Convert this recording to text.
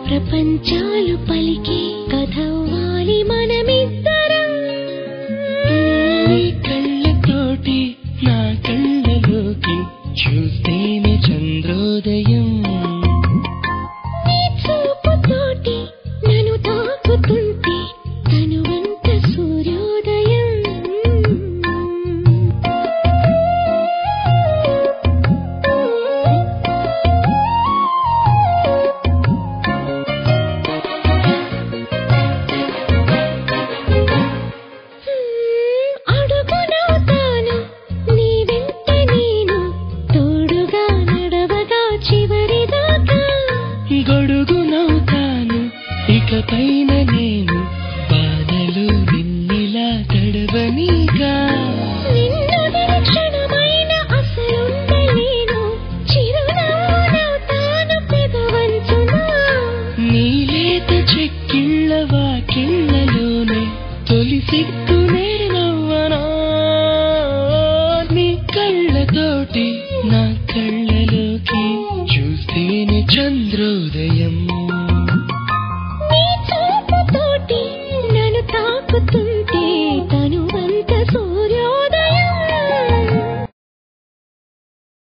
ప్రపంచాలు పలికే కథవ్వాలి మనమిద్దరం. నీ కళ్ళతోటి నా కళ్ళలోకి చూస్తేనే చంద్రోదయం. నీ చూపుతోటి నన్ను తాకుతుంటే తనువంత సూర్యోదయం. అడుగునవుతాను నీ వెంట నేను, తోడుగా నడవగా చివరిదాకా. గొడుగునవుతాను ఇకపైన నేను, బాధలు నిన్నిలా తడవనీగా. నిన్ను క్షణమైన అసలుండలేను, చిరునవ్వునవుతాను పెదవంచున. నీలేత చెక్కిళ్ళ వాకిళ్ళలోనే తొలి సిగ్గు నేనవ్వనా. నీ కళ్ళతోటి నా కళ్ళ